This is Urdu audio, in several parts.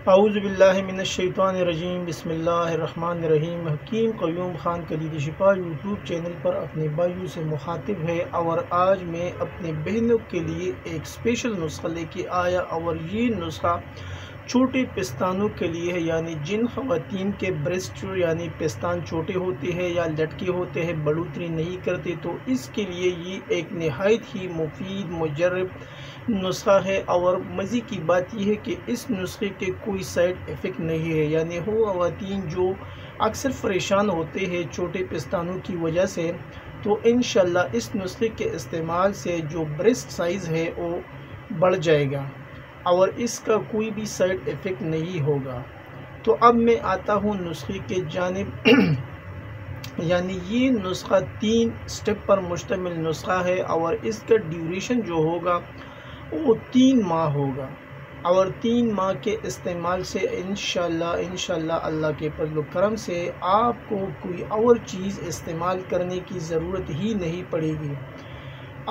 اعوذ باللہ من الشیطان الرجیم، بسم اللہ الرحمن الرحیم۔ حکیم قیوم خان کلید شفا یوٹیوب چینل پر اپنے بھائیوں سے مخاطب ہے اور آج میں اپنے بہنوں کے لیے ایک اسپیشل نسخہ لے کے آیا اور یہ نسخہ چھوٹے پستانوں کے لیے ہے، یعنی جن خواتین کے بریسٹ یعنی پستان چھوٹے ہوتے ہیں یا لٹکے ہوتے ہیں، بڑھوتری نہیں کرتے، تو اس کے لیے یہ ایک نہایت ہی مفید مجرب نسخہ ہے۔ اور مزے کی بات یہ ہے کہ اس نسخے کے کوئی سائیڈ ایفیکٹ نہیں ہے، یعنی وہ خواتین جو اکثر پریشان ہوتے ہیں چھوٹے پستانوں کی وجہ سے، تو انشاءاللہ اس نسخے کے استعمال سے جو بریسٹ سائز ہے وہ بڑھ جائے گا اور اس کا کوئی بھی سائیڈ ایفیکٹ نہیں ہوگا۔ تو اب میں آتا ہوں نسخے کے جانب یعنی یہ نسخہ 3 سٹیپ پر مشتمل نسخہ ہے اور اس کا ڈیوریشن جو ہوگا وہ 3 ماہ ہوگا، اور 3 ماہ کے استعمال سے انشاءاللہ اللہ کے فضل و کرم سے آپ کو کوئی اور چیز استعمال کرنے کی ضرورت ہی نہیں پڑے گی۔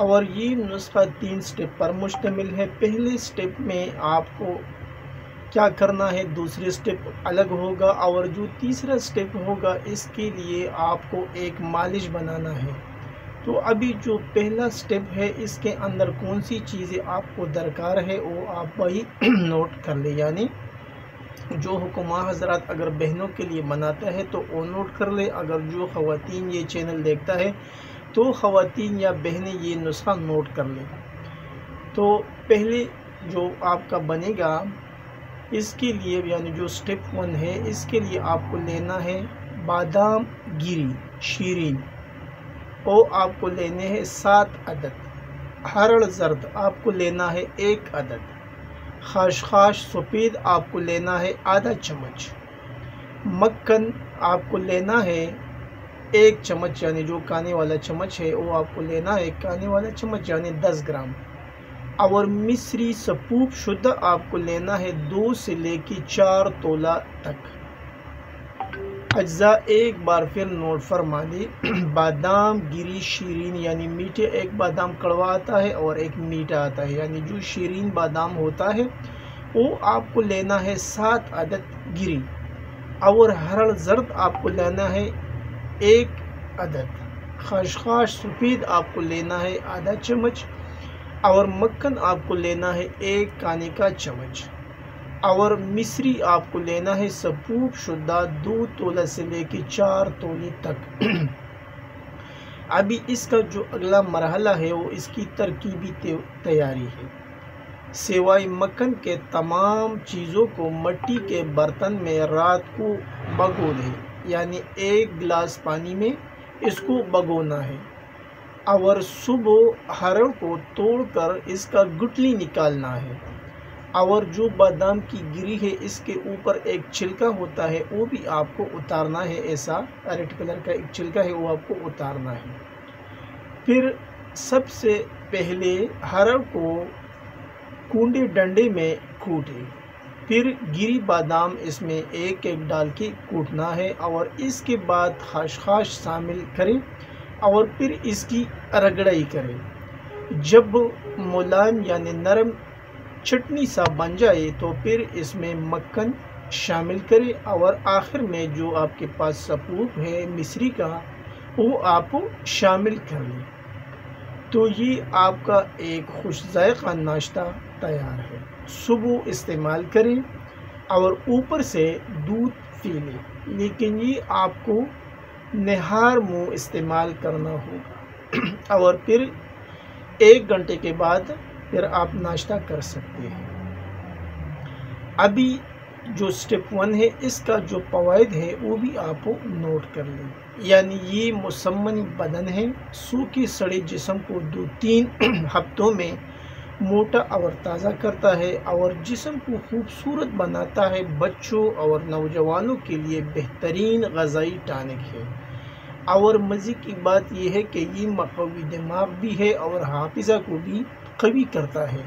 اور یہ نسخہ 3 سٹیپ پر مشتمل ہے۔ پہلے سٹیپ میں آپ کو کیا کرنا ہے، دوسرے سٹیپ الگ ہوگا، اور جو تیسرا سٹیپ ہوگا اس کے لیے آپ کو ایک مالش بنانا ہے۔ تو ابھی جو پہلا سٹیپ ہے اس کے اندر کون سی چیزیں آپ کو درکار ہے وہ آپ بھائی نوٹ کر لیں، یعنی جو حکمہ حضرات اگر بہنوں کے لیے بناتا ہے تو وہ نوٹ کر لے، اگر جو خواتین یہ چینل دیکھتا ہے تو خواتین یا بہنیں یہ نسخہ نوٹ کر لیں۔ تو پہلے جو آپ کا بنے گا اس کے لیے یعنی جو سٹیپ 1 ہے اس کے لیے آپ کو لینا ہے بادام گری شیرین، وہ آپ کو لینے ہیں 7 عدد، ہرڑ زرد آپ کو لینا ہے 1 عدد، خاشخاش سفید آپ کو لینا ہے آدھا چمچ، مکھن آپ کو لینا ہے 1 چمچ، یعنی جو کانے والا چمچ ہے وہ آپ کو لینا ہے کانے والا چمچ یعنی 10 گرام، اور مصری سپوپ شدہ آپ کو لینا ہے 2 سے لے کے 4 تولہ تک۔ اجزاء ایک بار پھر نوٹ فرما لیں، بادام گری شیرین یعنی میٹھے، ایک بادام کڑوا آتا ہے اور ایک میٹھا آتا ہے، یعنی جو شیرین بادام ہوتا ہے وہ آپ کو لینا ہے 7 عدد گری، اور ہرڑ زرد آپ کو لینا ہے 1 عدد، خاشخاش سفید آپ کو لینا ہے آدھا چمچ، اور مکھن آپ کو لینا ہے 1 کھانے کا چمچ، اور مصری آپ کو لینا ہے سپوپ شدہ 2 تولہ سے لے کے 4 تولے تک۔ ابھی اس کا جو اگلا مرحلہ ہے وہ اس کی ترکیبی تیاری ہے۔ سوائے مکھن کے تمام چیزوں کو مٹی کے برتن میں رات کو بھگو دیں، یعنی 1 گلاس پانی میں اس کو بھگونا ہے، اور صبح ہرڑ کو توڑ کر اس کا گٹلی نکالنا ہے، اور جو بادام کی گری ہے اس کے اوپر ایک چھلکا ہوتا ہے وہ بھی آپ کو اتارنا ہے، ایسا ریڈ کلر کا ایک چھلکا ہے وہ آپ کو اتارنا ہے۔ پھر سب سے پہلے ہرڑ کو کونڈے ڈنڈے میں کوٹیں، پھر گری بادام اس میں ایک ایک ڈال کے کوٹنا ہے، اور اس کے بعد خاشخاش شامل کریں اور پھر اس کی رگڑائی کریں۔ جب ملائم یعنی نرم چٹنی سا بن جائے تو پھر اس میں مکھن شامل کریں، اور آخر میں جو آپ کے پاس سپوپ ہے مصری کا وہ آپ شامل کر لیں۔ تو یہ آپ کا ایک خوش ذائقہ ناشتہ تیار ہے، صبح استعمال کریں اور اوپر سے دودھ پی لیں، لیکن یہ آپ کو نہار منہ استعمال کرنا ہوگا، اور پھر 1 گھنٹے کے بعد پھر آپ ناشتہ کر سکتے ہیں۔ ابھی جو سٹیپ 1 ہے اس کا جو فوائد ہے وہ بھی آپ نوٹ کر لیں، یعنی یہ مسمن بدن ہے، سوکھے سڑے جسم کو 2-3 ہفتوں میں موٹا اور تازہ کرتا ہے اور جسم کو خوبصورت بناتا ہے، بچوں اور نوجوانوں کے لیے بہترین غذائی ٹانک ہے، اور مزے کی بات یہ ہے کہ یہ مقوی دماغ بھی ہے اور حافظہ کو بھی قوی کرتا ہے،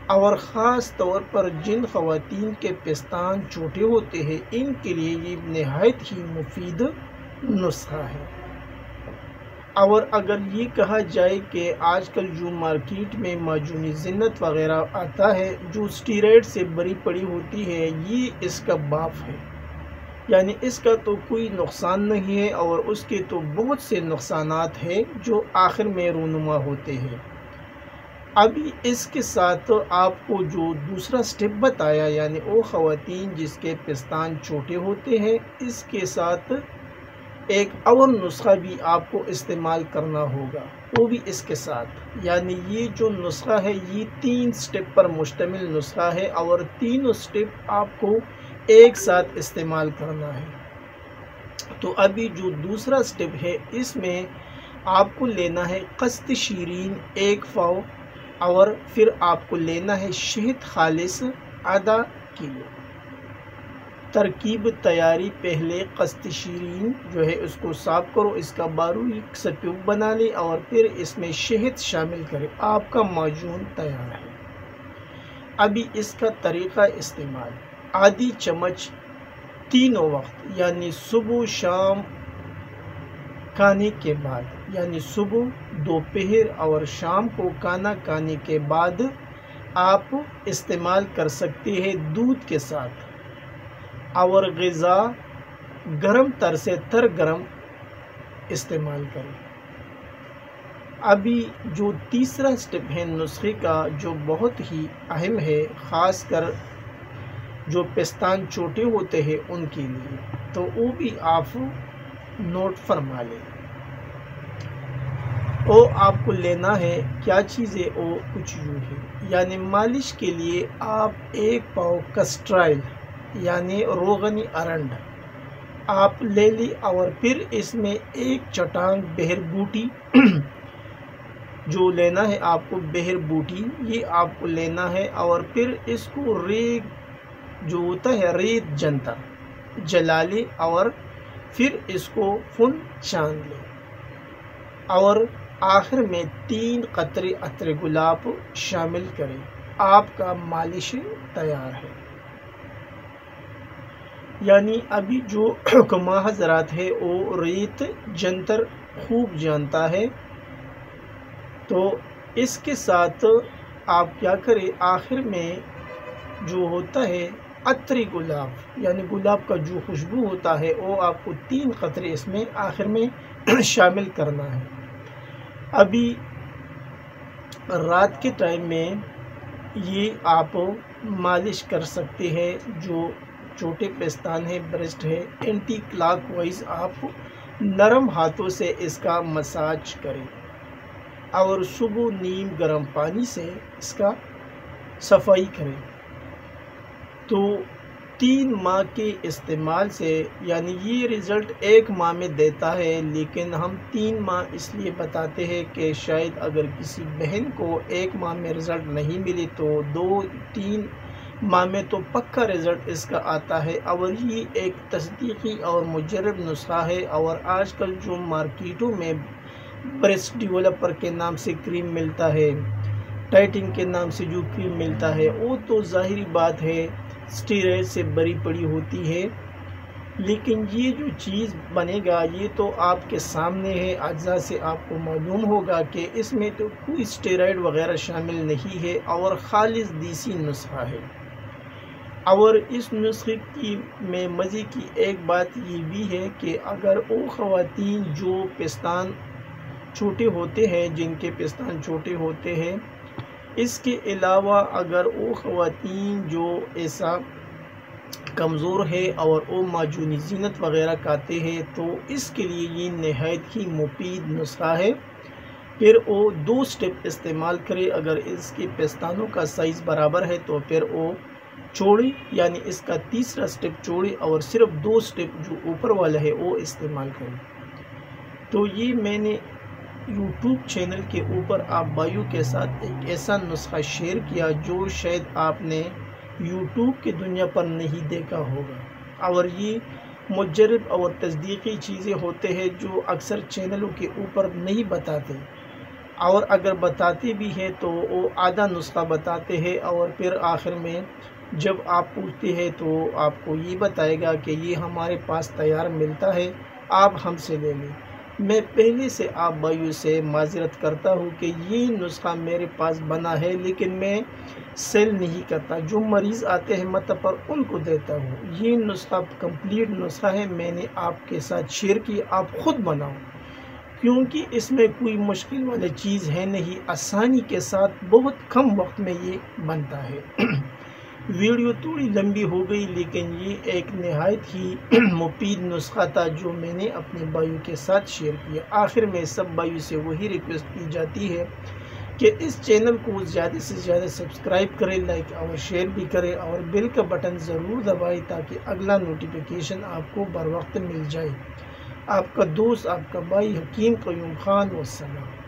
اور خاص طور پر جن خواتین کے پستان چھوٹے ہوتے ہیں ان کے لیے یہ نہایت ہی مفید نسخہ ہے۔ اور اگر یہ کہا جائے کہ آج کل جو مارکیٹ میں معجون زینت وغیرہ آتا ہے جو اسٹیرائڈ سے بری پڑی ہوتی ہے، یہ اس کا باپ ہے، یعنی اس کا تو کوئی نقصان نہیں ہے اور اس کے تو بہت سے نقصانات ہیں جو آخر میں رونما ہوتے ہیں۔ ابھی اس کے ساتھ آپ کو جو دوسرا سٹیپ بتایا، یعنی وہ خواتین جس کے پستان چھوٹے ہوتے ہیں، اس کے ساتھ ایک اور نسخہ بھی آپ کو استعمال کرنا ہوگا، وہ بھی اس کے ساتھ، یعنی یہ جو نسخہ ہے یہ 3 سٹیپ پر مشتمل نسخہ ہے اور تینوں سٹیپ آپ کو ایک ساتھ استعمال کرنا ہے۔ تو ابھی جو دوسرا سٹیپ ہے اس میں آپ کو لینا ہے قسط شیرین 1 پاؤ اور پھر آپ کو لینا ہے شہد خالص آدھا کلو۔ ترکیب تیاری: پہلے قسط شیرین جو ہے اس کو صاف کرو، اس کا باریک سا کیوب بنا لے اور پھر اس میں شہد شامل کرے، آپ کا معجون تیار ہے۔ ابھی اس کا طریقہ استعمال: آدھی چمچ تینوں وقت یعنی صبح، شام کھانے کے بعد، یعنی صبح، دوپہر اور شام کو کھانا کھانے کے بعد آپ استعمال کر سکتے ہیں دودھ کے ساتھ، اور غذا گرم تر سے تر گرم استعمال کریں۔ ابھی جو تیسرا سٹیپ ہے نسخے کا جو بہت ہی اہم ہے، خاص کر جو پستان چھوٹے ہوتے ہیں ان کے لیے، تو وہ بھی آپ نوٹ فرما لیں۔ وہ آپ کو لینا ہے کیا چیزیں، وہ کچھ یوں ہے، یعنی مالش کے لیے آپ 1 پاؤ کسٹرائل یعنی روغنی ارنڈ آپ لے لی اور پھر اس میں 1 چٹانگ بہر بوٹی جو لینا ہے آپ کو، بہر بوٹی یہ آپ کو لینا ہے، اور پھر اس کو ریت جو ہوتا ہے ریت جنتر جلا لے اور پھر اس کو فن چاند لے، اور آخر میں 3 قطرے عطر گلاب شامل کریں، آپ کا مالش تیار ہے۔ یعنی ابھی جو حکمہ حضرات ہے وہ ریت جنتر خوب جانتا ہے، تو اس کے ساتھ آپ کیا کریں، آخر میں جو ہوتا ہے عطر گلاب یعنی گلاب کا جو خوشبو ہوتا ہے وہ آپ کو 3 قطرے اس میں آخر میں شامل کرنا ہے۔ ابھی رات کے ٹائم میں یہ آپ مالش کر سکتے ہیں، جو چھوٹے پستان ہے، بریسٹ ہے، اینٹی کلاک وائز آپ نرم ہاتھوں سے اس کا مساج کریں، اور صبح نیم گرم پانی سے اس کا صفائی کریں۔ تو 3 ماہ کے استعمال سے، یعنی یہ رزلٹ 1 ماہ میں دیتا ہے، لیکن ہم 3 ماہ اس لیے بتاتے ہیں کہ شاید اگر کسی بہن کو 1 ماہ میں رزلٹ نہیں ملے تو 2-3 ماہ میں تو پکا رزلٹ اس کا آتا ہے، اور یہ ایک تصدیقی اور مجرب نسخہ ہے۔ اور آج کل جو مارکیٹوں میں بریسٹ ڈیولپر کے نام سے کریم ملتا ہے، ٹائٹنگ کے نام سے جو کریم ملتا ہے، وہ تو ظاہری بات ہے اسٹیرائڈ سے بری پڑی ہوتی ہے، لیکن یہ جو چیز بنے گا یہ تو آپ کے سامنے ہے، اجزاء سے آپ کو معلوم ہوگا کہ اس میں تو کوئی اسٹیرائڈ وغیرہ شامل نہیں ہے اور خالص دیسی نسخہ ہے۔ اور اس نسخے کی میں مزے کی ایک بات یہ بھی ہے کہ اگر وہ خواتین جو پستان چھوٹے ہوتے ہیں، جن کے پستان چھوٹے ہوتے ہیں، اس کے علاوہ اگر وہ خواتین جو ایسا کمزور ہے اور وہ معجون زینت وغیرہ کھاتے ہیں، تو اس کے لیے یہ نہایت ہی مفید نسخہ ہے۔ پھر وہ 2 سٹیپ استعمال کرے، اگر اس کے پستانوں کا سائز برابر ہے تو پھر وہ چوڑی یعنی اس کا تیسرا سٹیپ چوڑی اور صرف 2 سٹیپ جو اوپر والا ہے وہ استعمال کریں۔ تو یہ میں نے یوٹیوب چینل کے اوپر آپ بھائیوں کے ساتھ ایک ایسا نسخہ شیئر کیا جو شاید آپ نے یوٹیوب کی دنیا پر نہیں دیکھا ہوگا، اور یہ مجرب اور تصدیقی چیزیں ہوتے ہیں جو اکثر چینلوں کے اوپر نہیں بتاتے، اور اگر بتاتے بھی ہیں تو وہ آدھا نسخہ بتاتے ہیں، اور پھر آخر میں جب آپ پوچھتے ہیں تو آپ کو یہ بتائے گا کہ یہ ہمارے پاس تیار ملتا ہے، آپ ہم سے لے لیں۔ میں پہلے سے آپ بھائیوں سے معذرت کرتا ہوں کہ یہ نسخہ میرے پاس بنا ہے لیکن میں سیل نہیں کرتا، جو مریض آتے ہیں مطلب پر ان کو دیتا ہوں۔ یہ نسخہ کمپلیٹ نسخہ ہے، میں نے آپ کے ساتھ شیئر کی، آپ خود بناؤ، کیونکہ اس میں کوئی مشکل والی چیز ہے نہیں، آسانی کے ساتھ بہت کم وقت میں یہ بنتا ہے۔ ویڈیو تھوڑی لمبی ہو گئی لیکن یہ ایک نہایت ہی مفید نسخہ تھا جو میں نے اپنے بھائیوں کے ساتھ شیئر کیا۔ آخر میں سب بھائیوں سے وہی ریکویسٹ کی جاتی ہے کہ اس چینل کو زیادہ سے زیادہ سبسکرائب کریں، لائک اور شیئر بھی کریں اور بیل کا بٹن ضرور دبائیں تاکہ اگلا نوٹیفیکیشن آپ کو بر وقت مل جائے۔ آپ کا دوست، آپ کا بھائی حکیم قیوم خان، والسلام۔